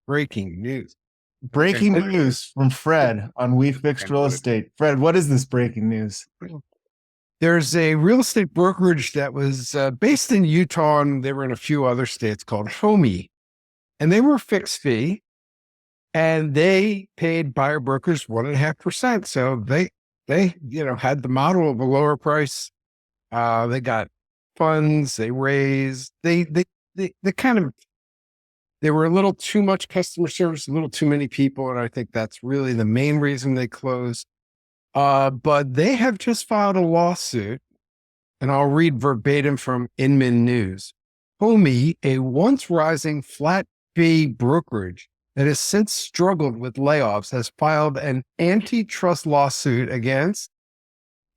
breaking news. Breaking news from Fred on We Fixed Real Estate. Fred, what is this breaking news? There's a real estate brokerage that was based in Utah, and they were in a few other states, called Homey. And they were a fixed fee, and they paid buyer brokers 1.5%. So they had the model of a lower price. They got funds, they raised, they were a little too much customer service, a little too many people. And I think that's really the main reason they closed. But they have just filed a lawsuit, and I'll read verbatim from Inman News. Homey, a once rising flat fee brokerage that has since struggled with layoffs, has filed an antitrust lawsuit against,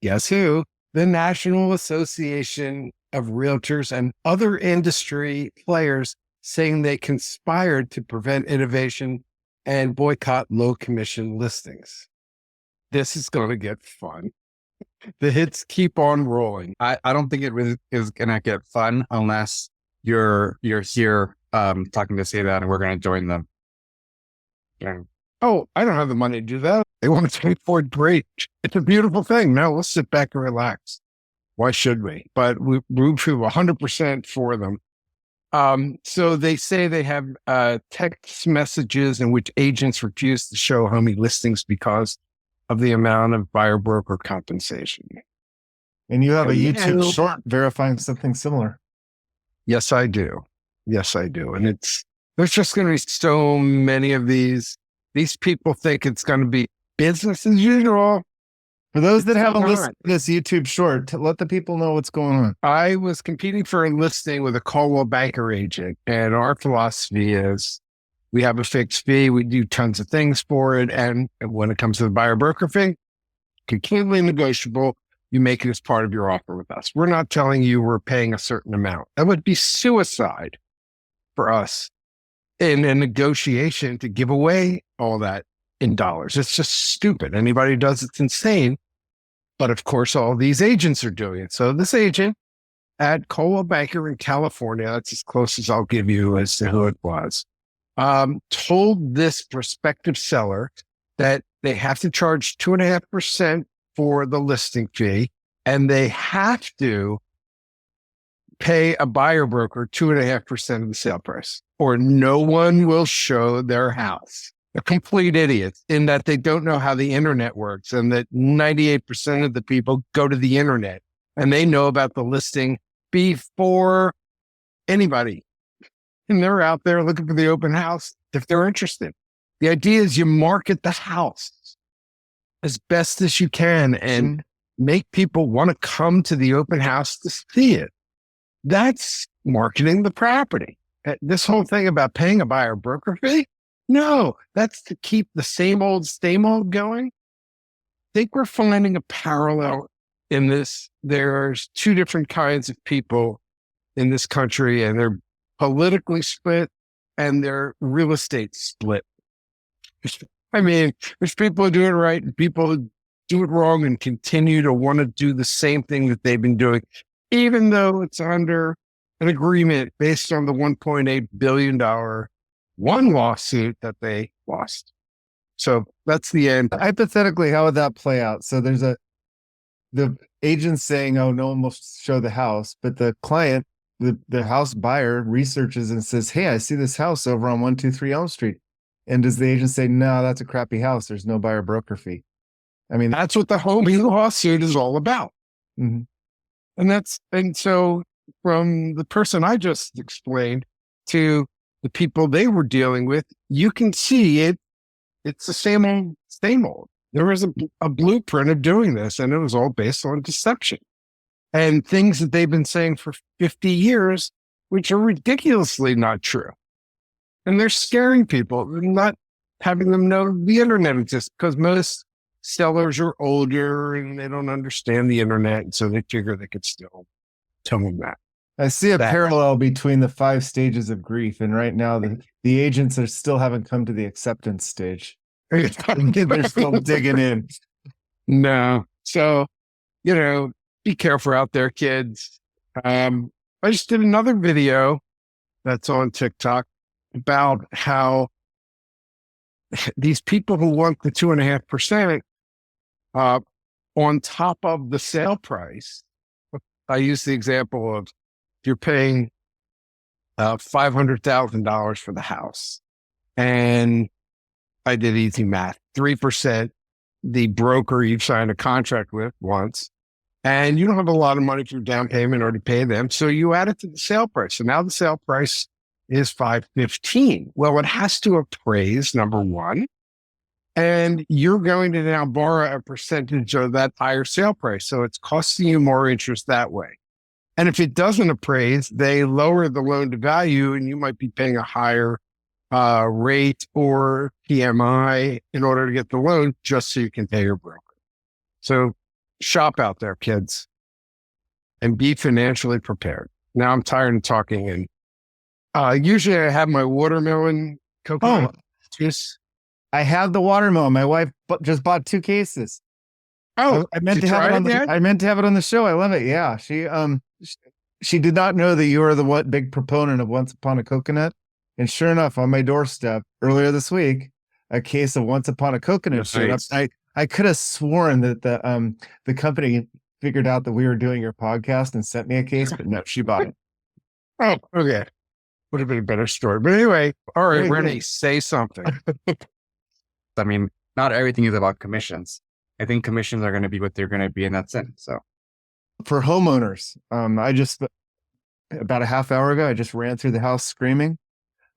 guess who? The National Association of Realtors and other industry players, saying they conspired to prevent innovation and boycott low commission listings. This is going to get fun. The hits keep on rolling. I don't think it really is going to get fun unless you're here talking to say that, and we're going to join them. Yeah. Oh, I don't have the money to do that. They want to pay for it. Great. It's a beautiful thing. Now let's sit back and relax. Why should we? But we feel 100% for them. So they say they have text messages in which agents refuse to show Homey listings because of the amount of buyer broker compensation. And you have a YouTube short verifying something similar. Yes, I do. And there's just going to be so many of these. These people think it's going to be business as usual. For those that haven't listened to this YouTube short, let the people know what's going on. I was competing for a listing with a Coldwell Banker agent, and our philosophy is we have a fixed fee. We do tons of things for it. And when it comes to the buyer broker fee, completely negotiable. You make it as part of your offer with us. We're not telling you we're paying a certain amount. That would be suicide for us in a negotiation to give away all that in dollars. It's just stupid. Anybody who does it's insane. But of course, all these agents are doing it. So this agent at Coldwell Banker in California, that's as close as I'll give you as to who it was, told this prospective seller that they have to charge 2.5% for the listing fee, and they have to pay a buyer broker 2.5% of the sale price, or no one will show their house. They're complete idiots in that they don't know how the internet works, and that 98% of the people go to the internet and they know about the listing before anybody. And they're out there looking for the open house if they're interested. The idea is you market the house as best as you can and make people want to come to the open house to see it. That's marketing the property. This whole thing about paying a buyer broker fee, no, that's to keep the same old going. I think we're finding a parallel in this. There's two different kinds of people in this country, and they're politically split and they're real estate split. I mean, there's people who do it right and people who do it wrong and continue to want to do the same thing that they've been doing, even though it's under an agreement based on the $1.8 billion one lawsuit that they lost. So that's the end. Hypothetically, how would that play out? So there's the agent saying, oh, no one will show the house, but the client, the house buyer researches and says, hey, I see this house over on 123 Elm Street. And does the agent say, no, that's a crappy house. There's no buyer broker fee. I mean, that's what the Homey lawsuit is all about. Mm-hmm. And so from the person I just explained to the people they were dealing with, you can see it. It's the same old. There was a blueprint of doing this, and it was all based on deception and things that they've been saying for 50 years, which are ridiculously not true. And they're scaring people, not having them know the internet exists, because most sellers are older and they don't understand the internet. And so they figure they could still tell them that. I see a parallel between the 5 stages of grief. And right now, the agents still haven't come to the acceptance stage. They're still digging in. No. So, be careful out there, kids. I just did another video that's on TikTok about how these people who want the 2.5%, on top of the sale price. I use the example of if you're paying $500,000 for the house, and I did easy math, 3%, the broker you've signed a contract with wants, and you don't have a lot of money for your down payment or to pay them. So you add it to the sale price. So now the sale price is $515,000. Well, it has to appraise, number one, and you're going to now borrow a percentage of that higher sale price. So it's costing you more interest that way. And if it doesn't appraise, they lower the loan to value, and you might be paying a higher rate or PMI in order to get the loan just so you can pay your broker. So shop out there, kids, and be financially prepared. Now I'm tired of talking, and usually I have my watermelon coconut juice. I have the watermelon. My wife just bought 2 cases. Oh, I meant to have it on I meant to have it on the show. I love it. Yeah. She did not know that you are the big proponent of Once Upon a Coconut. And sure enough, on my doorstep earlier this week, a case of Once Upon a Coconut showed up. I could have sworn that the company figured out that we were doing your podcast and sent me a case, but no, she bought it. Oh, okay. Would have been a better story. But anyway, all right, René, say something. I mean, not everything is about commissions. I think commissions are going to be what they're going to be, and that's it. So for homeowners, I just, about a half hour ago, I just ran through the house screaming.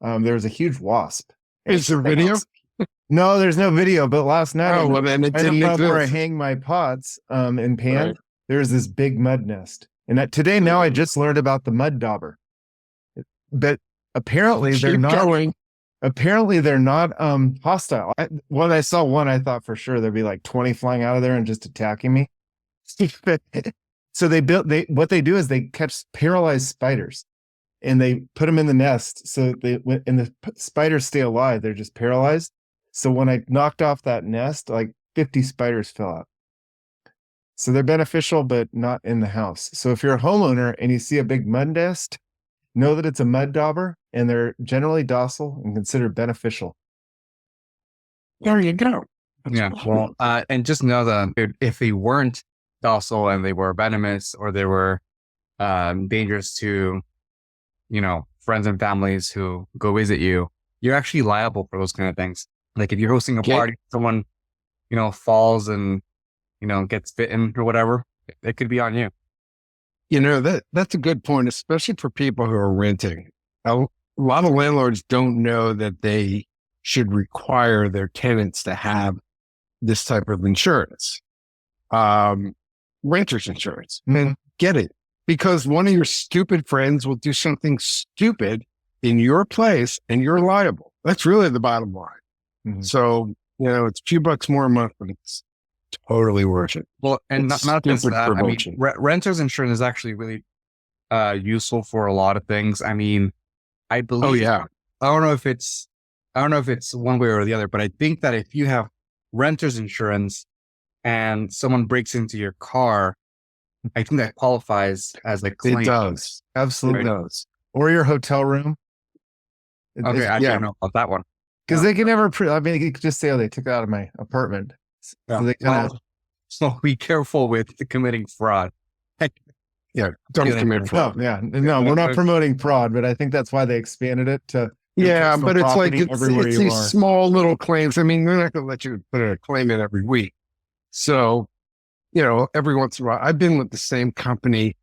There was a huge wasp. Is there video? No, there's no video, but last night, well, then it didn't exist. Where I hang my pots in pan, right. There's this big mud nest. And today, now I just learned about the mud dauber. But apparently they're not. Apparently they're not hostile. When I saw one, I thought for sure there'd be like 20 flying out of there and just attacking me. So what they do is they catch paralyzed spiders and they put them in the nest. So and the spiders stay alive. They're just paralyzed. So when I knocked off that nest, like 50 spiders fell out. So they're beneficial, but not in the house. So if you're a homeowner and you see a big mud nest, know that it's a mud dauber, and they're generally docile and considered beneficial. There you go. Yeah. Well, and just know that if they weren't docile and they were venomous or they were dangerous to, friends and families who go visit you, you're actually liable for those kind of things. Like if you're hosting a party, someone, falls and, gets bitten or whatever, it could be on you. That's a good point, especially for people who are renting. A lot of landlords don't know that they should require their tenants to have this type of insurance, renter's insurance. And get it, because one of your stupid friends will do something stupid in your place and you're liable. That's really the bottom line. Mm-hmm. So, it's a few bucks more a month, but it's totally worth it. Well, and not just that. I mean, renter's insurance is actually really useful for a lot of things. I mean, I believe. Oh yeah. I don't know if it's one way or the other, but I think that if you have renter's insurance and someone breaks into your car, I think that qualifies as a claim. It does. Absolutely does. Or your hotel room. Okay, I don't know about that one. Because they can never. You could just say, "Oh, they took it out of my apartment." Yeah. So be careful with committing fraud. Yeah, don't commit fraud. No, we're not promoting fraud, but I think that's why they expanded it to. Yeah, but it's like it's these small little claims. I mean, they're not going to let you put a claim in every week. So, every once in a while, I've been with the same company.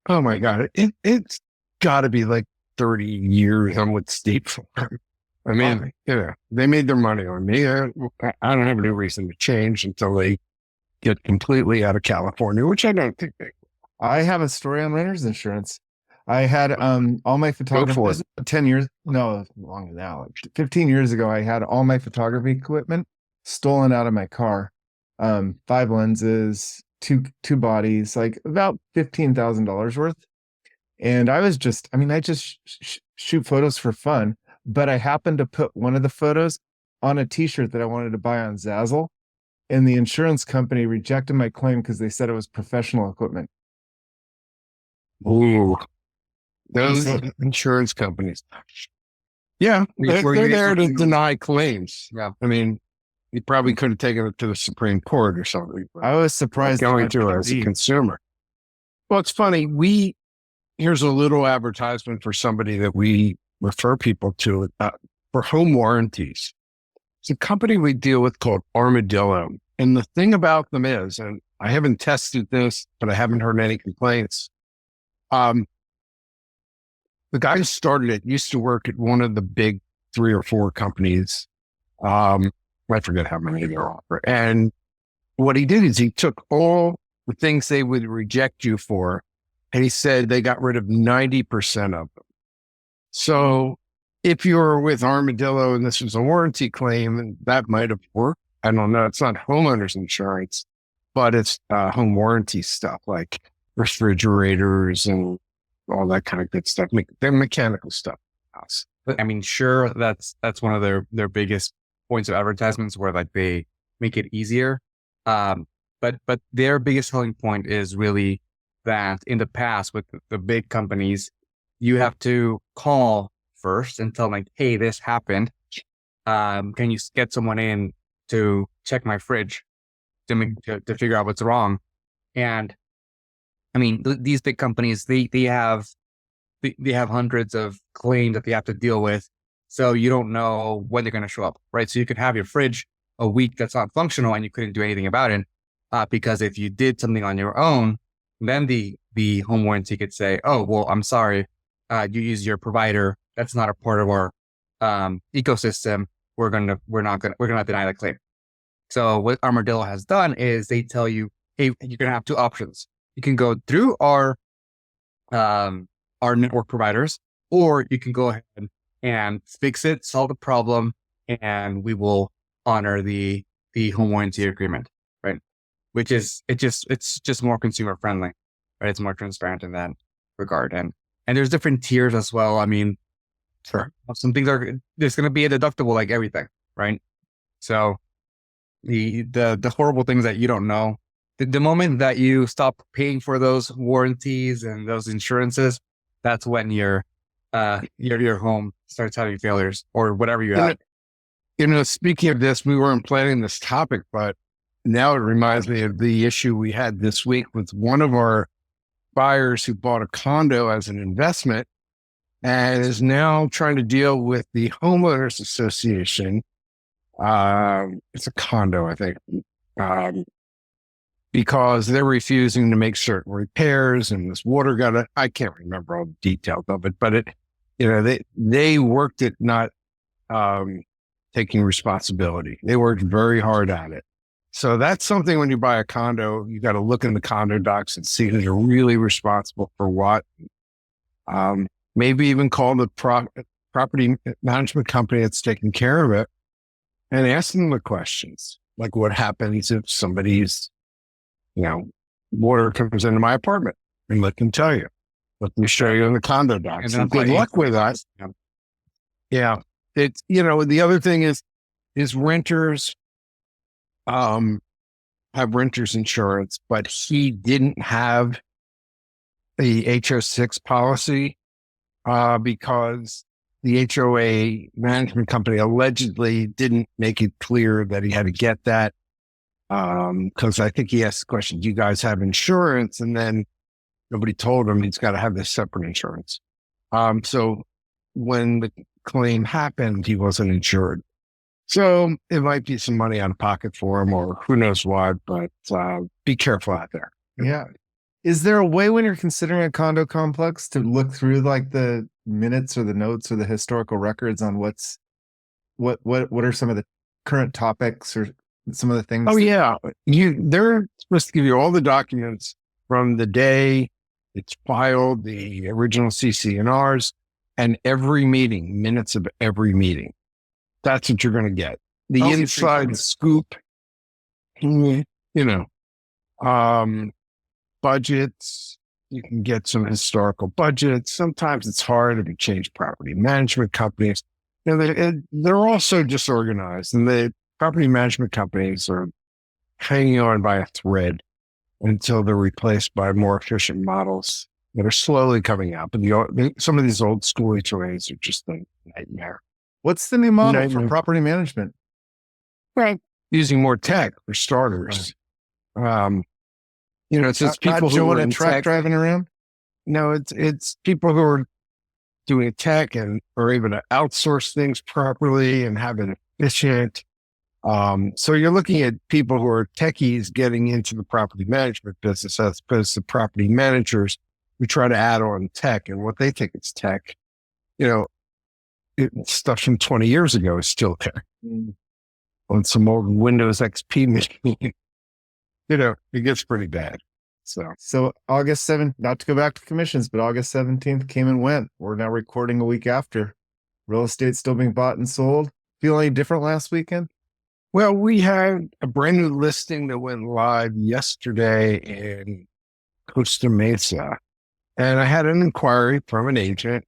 Oh my God, it's got to be like 30 years. I'm with State Farm. I mean, they made their money on me. I don't have any reason to change until they get completely out of California, which I don't think they will. I have a story on renter's insurance. I had all my photography 10 years, no, longer now, 15 years ago, I had all my photography equipment stolen out of my car. 5 lenses, two bodies, like about $15,000 worth. And I just shoot photos for fun. But I happened to put one of the photos on a t-shirt that I wanted to buy on Zazzle. And the insurance company rejected my claim because they said it was professional equipment. Ooh, those insurance companies. Yeah, Were they're you there able to deny claims. Yeah. I mean, you probably could have taken it to the Supreme Court or something. but I was surprised going how to it as a deep. consumer. Well, it's funny. Here's a little advertisement for somebody that we refer people to for home warranties. It's a company we deal with called Armadillo. And the thing about them is, and I haven't tested this, but I haven't heard any complaints. The guy who started it used to work at one of the big 3 or 4 companies. I forget how many there are. And what he did is he took all the things they would reject you for, and he said they got rid of 90% of them. So if you were with Armadillo and this was a warranty claim, that might have worked. I don't know. It's not homeowners insurance, but it's home warranty stuff like refrigerators and all that kind of good stuff. They're mechanical stuff. But I mean, sure, that's one of their biggest points of advertisements where like they make it easier. But their biggest selling point is really that in the past with the big companies, you have to call first and tell them like, hey, this happened. Can you get someone in to check my fridge to figure out what's wrong? And I mean, these big companies, they have hundreds of claims that they have to deal with. So you don't know when they're going to show up, right? So you could have your fridge a week that's not functional and you couldn't do anything about it. Because if you did something on your own, then the home warranty could say, oh, well, I'm sorry. You use your provider. That's not a part of our ecosystem. We're gonna deny the claim. So what Armadillo has done is they tell you, hey, you're gonna have 2 options. You can go through our network providers, or you can go ahead and fix it, solve the problem, and we will honor the home warranty agreement, right? Which is it's just more consumer friendly, right? It's more transparent in that regard, and there's different tiers as well. I mean, sure, some things there's going to be a deductible like everything, right? So the horrible things that you don't know, the moment that you stop paying for those warranties and those insurances, that's when your home starts having failures or whatever you have. Speaking of this, we weren't planning this topic, but now it reminds me of the issue we had this week with one of our buyers who bought a condo as an investment and is now trying to deal with the homeowners association. It's a condo, I think, because they're refusing to make certain repairs and this water I can't remember all the details of it, but they worked at not, taking responsibility. They worked very hard at it. So that's something when you buy a condo, you got to look in the condo docs and see who's really responsible for what. Maybe even call the property management company that's taking care of it and ask them the questions. Like what happens if somebody's, water comes into my apartment, and let them tell you. Let me show you in the condo docs. And good luck with that. Yeah. It's, the other thing is renters, have renters insurance, but he didn't have the HO6 policy, because the HOA management company allegedly didn't make it clear that he had to get that. Cause I think he asked the question, do you guys have insurance? And then nobody told him he's got to have this separate insurance. So when the claim happened, he wasn't insured. So it might be some money out of pocket for him or who knows what, but be careful out there. Yeah. Is there a way when you're considering a condo complex to look through like the minutes or the notes or the historical records on what are some of the current topics or some of the things? Oh yeah. They're supposed to give you all the documents from the day it's filed, the original CC&Rs, and every meeting, minutes of every meeting. That's what you're going to get. The inside scoop, budgets. You can get some historical budgets. Sometimes it's hard if you change property management companies. They're also disorganized, and the property management companies are hanging on by a thread until they're replaced by more efficient models. that are slowly coming out. But some of these old school HOAs are just a nightmare. What's the new model for property management? Well, using more tech for starters. It's just people who are in truck tech driving around. No, it's people who are doing tech or even to outsource things properly and have it efficient. So you're looking at people who are techies getting into the property management business as opposed to property managers who try to add on tech, and what they think is tech. Stuff from 20 years ago is still there. On some old Windows XP machine, it gets pretty bad. So August 7th, not to go back to commissions, but August 17th came and went. We're now recording a week after. Real estate still being bought and sold. Feel any different last weekend? Well, we had a brand new listing that went live yesterday in Costa Mesa. And I had an inquiry from an agent.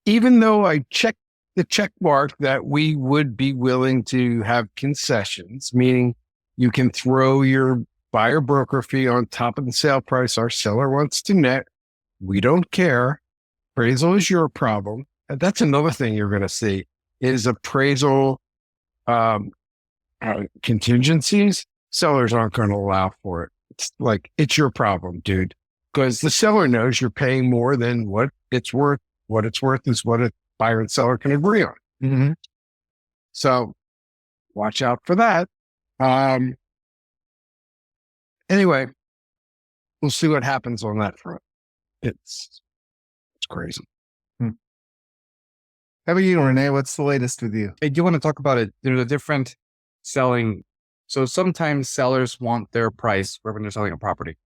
Even though I checked the check mark that we would be willing to have concessions, meaning you can throw your buyer broker fee on top of the sale price our seller wants to net. We don't care. Appraisal is your problem. And that's another thing you're going to see is appraisal contingencies. Sellers aren't going to allow for it. It's your problem, dude, because the seller knows you're paying more than what it's worth. What it's worth is what a buyer and seller can agree on. Mm-hmm. So watch out for that. Anyway, we'll see what happens on that front. It's crazy. How about you, René? What's the latest with you? I do want to talk about it. There's a different selling. So sometimes sellers want their price when they're selling a property.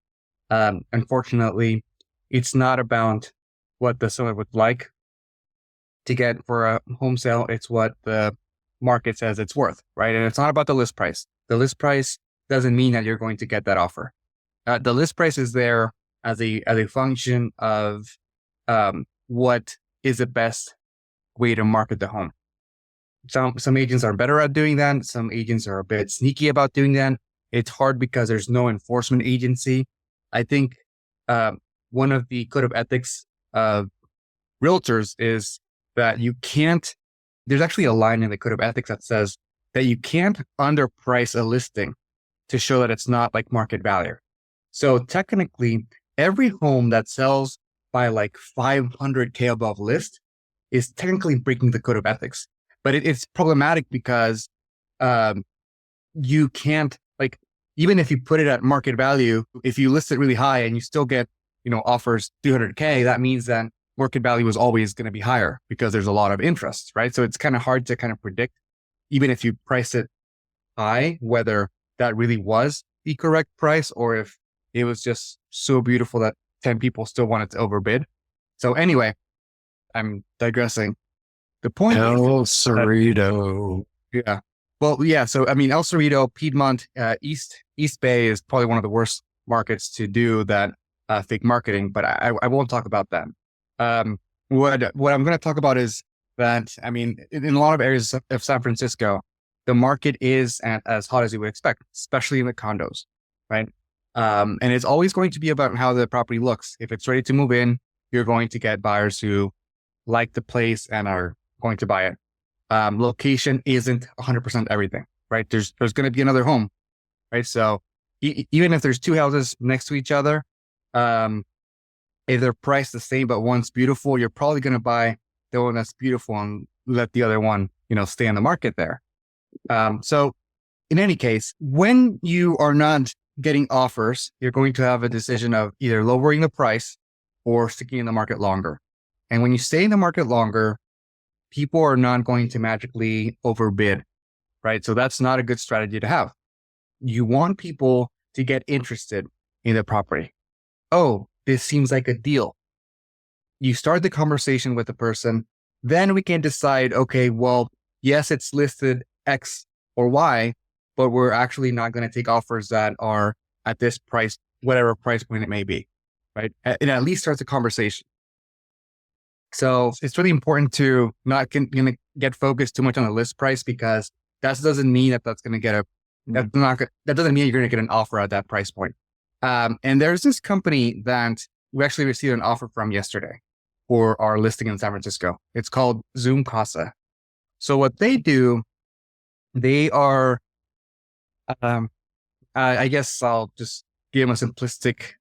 Unfortunately, it's not about what the seller would like to get for a home sale. It's what the market says it's worth, right? And it's not about the list price. The list price doesn't mean that you're going to get that offer. The list price is there as a function of what is the best way to market the home. Some agents are better at doing that. Some agents are a bit sneaky about doing that. It's hard because there's no enforcement agency. I think one of the code of ethics of realtors is that you can't, there's actually a line in the code of ethics that says that you can't underprice a listing to show that it's not like market value. So technically, every home that sells by like 500K above list is technically breaking the code of ethics. But it's problematic because you can't, even if you put it at market value, if you list it really high and you still get, offers 200K, that means that market value is always going to be higher because there's a lot of interest, right? So it's kind of hard to kind of predict, even if you price it high, whether that really was the correct price or if it was just so beautiful that 10 people still wanted to overbid. So anyway, I'm digressing. The point El Cerrito. Yeah. Well, yeah. So, El Cerrito, Piedmont, East Bay is probably one of the worst markets to do that fake marketing, but I won't talk about that. What I'm going to talk about is that, in a lot of areas of San Francisco, the market is as hot as you would expect, especially in the condos, right? And it's always going to be about how the property looks. If it's ready to move in, you're going to get buyers who like the place and are going to buy it. Location isn't 100% everything, right? There's going to be another home, right? So even if there's two houses next to each other, if they're priced the same, but one's beautiful, you're probably going to buy the one that's beautiful and let the other one, stay on the market there. So in any case, when you are not getting offers, you're going to have a decision of either lowering the price or sticking in the market longer. And when you stay in the market longer, people are not going to magically overbid, right? So that's not a good strategy to have. You want people to get interested in the property. Oh, this seems like a deal. You start the conversation with the person, then we can decide, okay, well, yes, it's listed X or Y, but we're actually not going to take offers that are at this price, whatever price point it may be, right? It at least starts a conversation. So it's really important to not get focused too much on the list price, because that doesn't mean that's going to get that doesn't mean you're going to get an offer at that price point. And there's this company that we actually received an offer from yesterday for our listing in San Francisco. It's called Zoom Casa. So what they do, they are, I guess I'll just give them a simplistic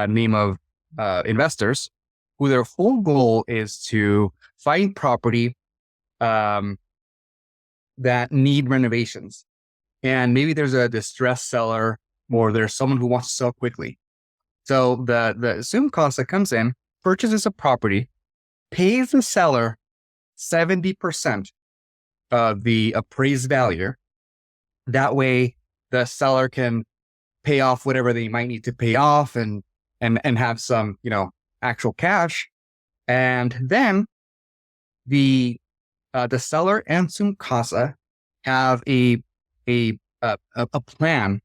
name of investors who their whole goal is to find property that need renovations. And maybe there's a distressed seller or there's someone who wants to sell quickly. So the Zoom Casa comes in, purchases a property, pays the seller 70% of the appraised value. That way the seller can pay off whatever they might need to pay off and have some, actual cash. And then the seller and Zoom Casa have a plan,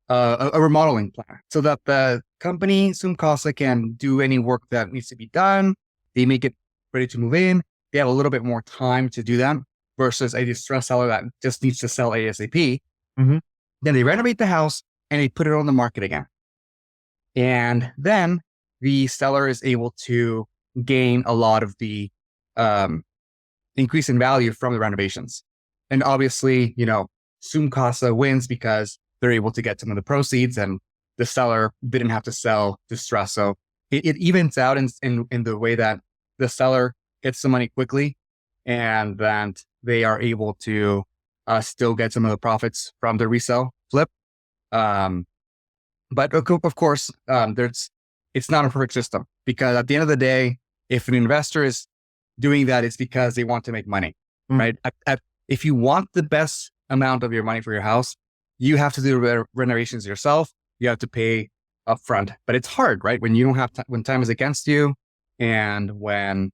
a remodeling plan, so that the company Zoom Casa can do any work that needs to be done. They make it ready to move in. They have a little bit more time to do that versus a distressed seller that just needs to sell ASAP. Mm-hmm. Then they renovate the house and they put it on the market again. And then the seller is able to gain a lot of the increase in value from the renovations. And obviously, Zoom Casa wins because they're able to get some of the proceeds and the seller didn't have to sell distress. So it evens out in the way that the seller gets the money quickly and that they are able to still get some of the profits from the resale flip. But of course, it's not a perfect system because at the end of the day, if an investor is doing that, it's because they want to make money, right? If you want the best amount of your money for your house, you have to do renovations yourself. You have to pay upfront, but it's hard, right? When you don't have when time is against you, and when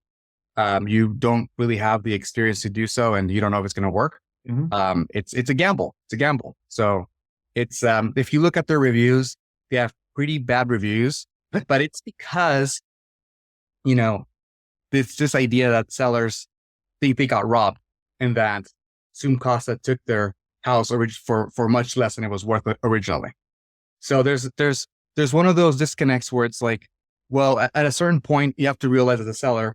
you don't really have the experience to do so, and you don't know if it's going to work. Mm-hmm. It's a gamble. It's a gamble. So it's if you look at their reviews, they have pretty bad reviews, but it's because it's this idea that sellers think they got robbed and that Zoom Casa took their house for much less than it was worth originally. So there's one of those disconnects where it's like, well, at a certain point, you have to realize as a seller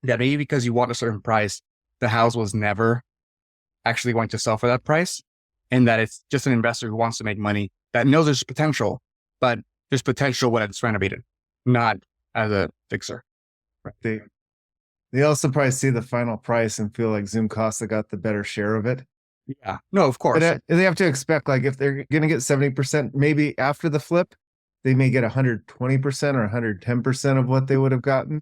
that maybe because you want a certain price, the house was never actually going to sell for that price. And that it's just an investor who wants to make money that knows there's potential, but there's potential when it's renovated, not as a fixer. Right. They also probably see the final price and feel like Zoom Casa got the better share of it. Yeah, no, of course. But they have to expect, like, if they're going to get 70%, maybe after the flip, they may get 120% or 110% of what they would have gotten.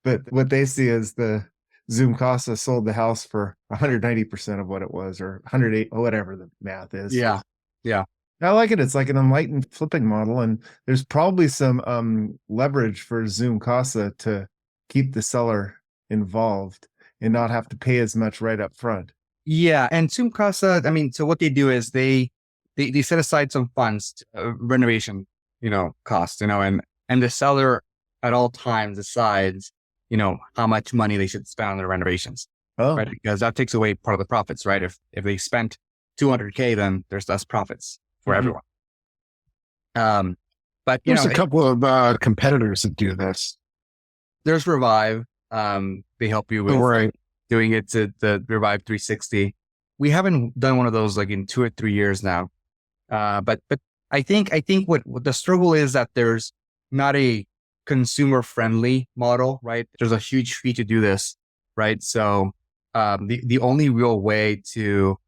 But what they see is the Zoom Casa sold the house for 190% of what it was, or 108, or whatever the math is. Yeah. Yeah. I like it. It's like an enlightened flipping model. And there's probably some leverage for Zoom Casa to keep the seller involved and not have to pay as much right up front. Yeah. And Zoom Casa, so what they do is they set aside some funds, renovation, costs, and the seller at all times decides, how much money they should spend on their renovations. Oh. Right. Because that takes away part of the profits, right? If they spent $200K, then there's less profits for everyone. But there's a couple of competitors that do this. There's Revive. They help you with doing it to the Revive 360. We haven't done one of those like in 2 or 3 years now. But I think what the struggle is that there's not a consumer friendly model, right? There's a huge fee to do this, right? So the only real way to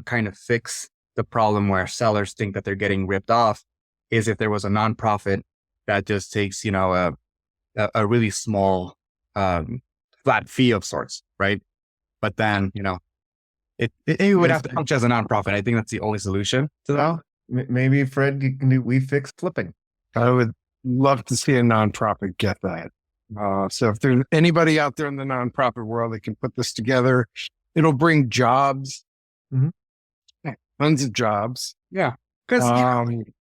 kind of fix the problem where sellers think that they're getting ripped off is if there was a nonprofit that just takes, a really small flat fee of sorts, right? But then, it would have to function as a nonprofit. I think that's the only solution to that. Well, maybe Fred, we fix flipping. I would love to see a nonprofit get that. So if there's anybody out there in the nonprofit world that can put this together, it'll bring jobs, tons of jobs. Yeah, because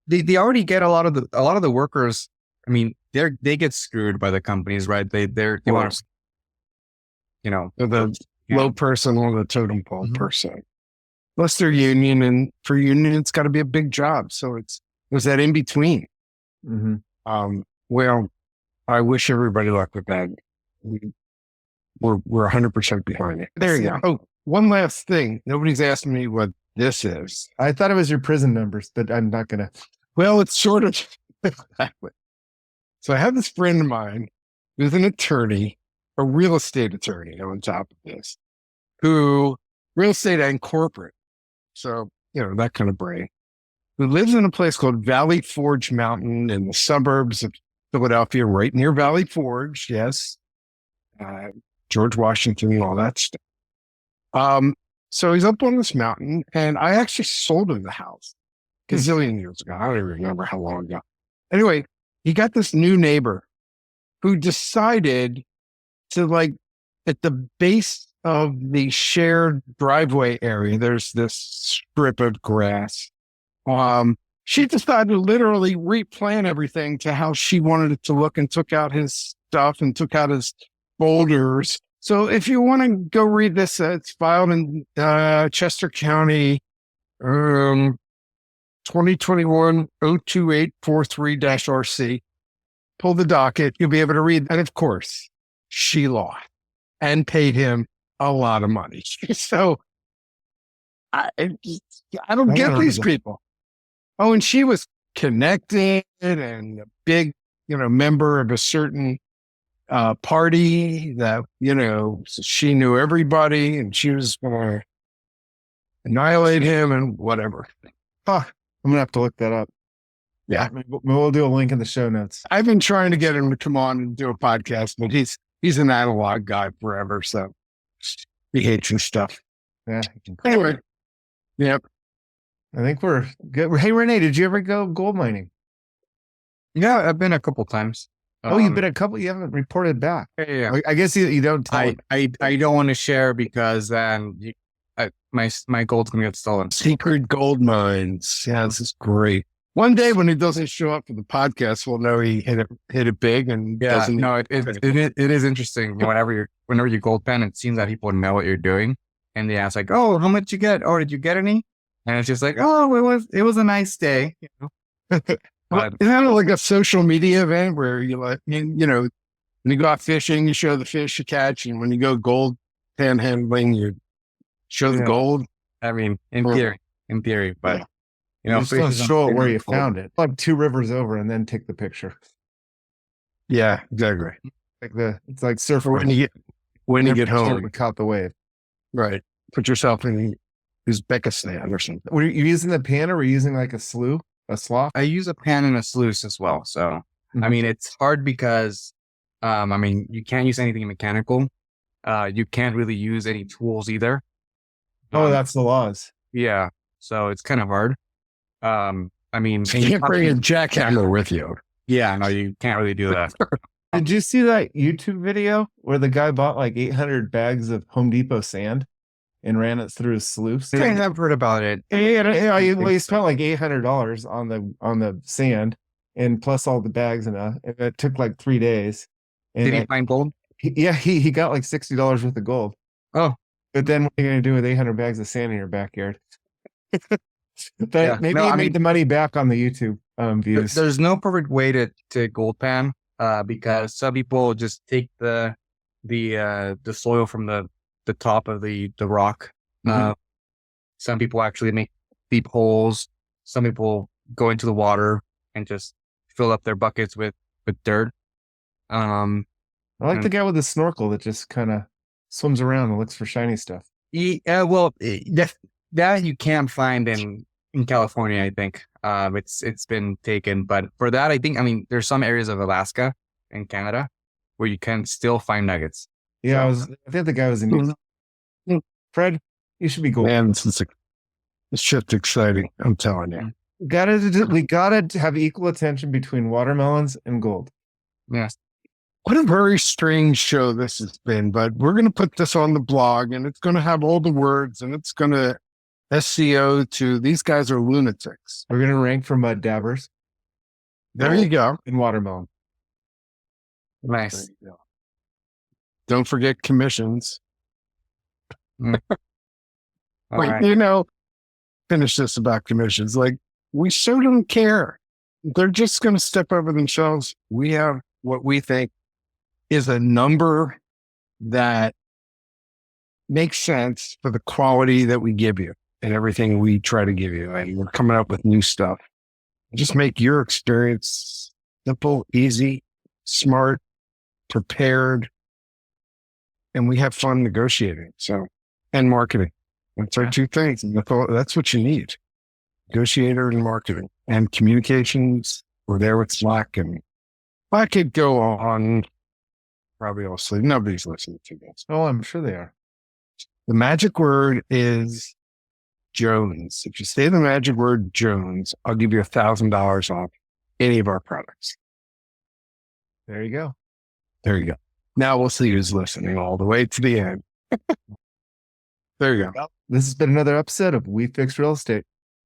they already get a lot of the workers. They get screwed by the companies, right? They want to, the low person or the totem pole person. Plus they're union, and for union, it's got to be a big job. So there's that in between. Well, I wish everybody luck with that. We're 100% behind it. There you go. Oh, one last thing. Nobody's asked me what this is. I thought it was your prison numbers, but I'm not going to. Well, it's sort of. So I have this friend of mine who's an attorney, a real estate attorney on top of this, who real estate and corporate. So, that kind of brain, who lives in a place called Valley Forge Mountain in the suburbs of Philadelphia, right near Valley Forge. Yes. George Washington and all that stuff. So he's up on this mountain, and I actually sold him the house gazillion years ago. I don't even remember how long ago. Anyway, he got this new neighbor who decided to, like, at the base of the shared driveway area, there's this strip of grass. She decided to literally replant everything to how she wanted it to look, and took out his stuff and took out his boulders. So if you want to go read this, it's filed in Chester County, 2021 02843-RC. Pull the docket. You'll be able to read. And of course, she lost and paid him a lot of money. So I don't get these people. Oh, and she was connected and a big, member of a certain party that, she knew everybody, and she was going to annihilate him and whatever. I'm going to have to look that up. Yeah. We'll do a link in the show notes. I've been trying to get him to come on and do a podcast, but he's an analog guy forever. So he hates his stuff. Yeah. Anyway. Yep. I think we're good. Hey, René, did you ever go gold mining? Yeah, I've been a couple times. You've been a couple. You haven't reported back. Yeah. I guess you don't tell. I don't want to share because then my gold's gonna get stolen. Secret gold mines. Yeah, this is great. One day when he doesn't show up for the podcast, we'll know he hit it big and doesn't. No, it is interesting. Whenever you gold pen, it seems that people know what you're doing, and they ask like, "Oh, how much you get? Oh, did you get any?" And it's just like, "Oh, it was a nice day." Well, isn't that like a social media event where you when you go out fishing, you show the fish you catch, and when you go gold panhandling, you show the gold? I mean, in theory, but you just don't show it where you found it. Like 2 rivers over, and then take the picture. Yeah, exactly. It's like surfer when you get home, and caught the wave. Right. Put yourself in Uzbekistan or something. Were you using the pan, or were you using like a slough? A slough? I use a pan and a sluice as well. So, I mean, it's hard because, you can't use anything mechanical. You can't really use any tools either. Oh, that's the laws. Yeah. So it's kind of hard. You can't bring a jackhammer with you. Yeah, no, you can't really do that. Did you see that YouTube video where the guy bought like 800 bags of Home Depot sand and ran it through his sluice? I have heard about it. He spent like $800 on the sand, and plus all the bags, and it took like 3 days. And Did he find gold? He got like $60 worth of gold. Oh, but then what are you going to do with 800 bags of sand in your backyard? Maybe he made the money back on the YouTube views. There's no perfect way to gold pan because some people just take the soil from the top of the rock. Some people actually make deep holes. Some people go into the water and just fill up their buckets with dirt. I like the guy with the snorkel that just kind of swims around and looks for shiny stuff. Yeah, well, that you can't find in California, I think. It's been taken, but for that, I think, there's some areas of Alaska and Canada where you can still find nuggets. Yeah, I think the guy was in Fred, you should be gold. Man, this shit's exciting. I'm telling you. We gotta have equal attention between watermelons and gold. Yes. What a very strange show this has been, but we're going to put this on the blog, and it's going to have all the words, and it's going to SEO to these guys are lunatics. We're going to rank for mud dabbers. There you go. And watermelon. Nice. Don't forget commissions. Wait, right. Finish this about commissions. Like, we so don't care. They're just going to step over themselves. We have what we think is a number that makes sense for the quality that we give you and everything we try to give you. And we're coming up with new stuff. Just make your experience simple, easy, smart, prepared, and we have fun negotiating. So, and marketing. That's our two things. And that's what you need. Negotiator and marketing and communications. We're there with Slack, and I could go on. Probably all sleep. Nobody's listening to this. Oh, I'm sure they are. The magic word is Jones. If you say the magic word Jones, I'll give you $1,000 off any of our products. There you go. There you go. Now we'll see who's listening all the way to the end. There you go. This has been another episode of We Fix Real Estate.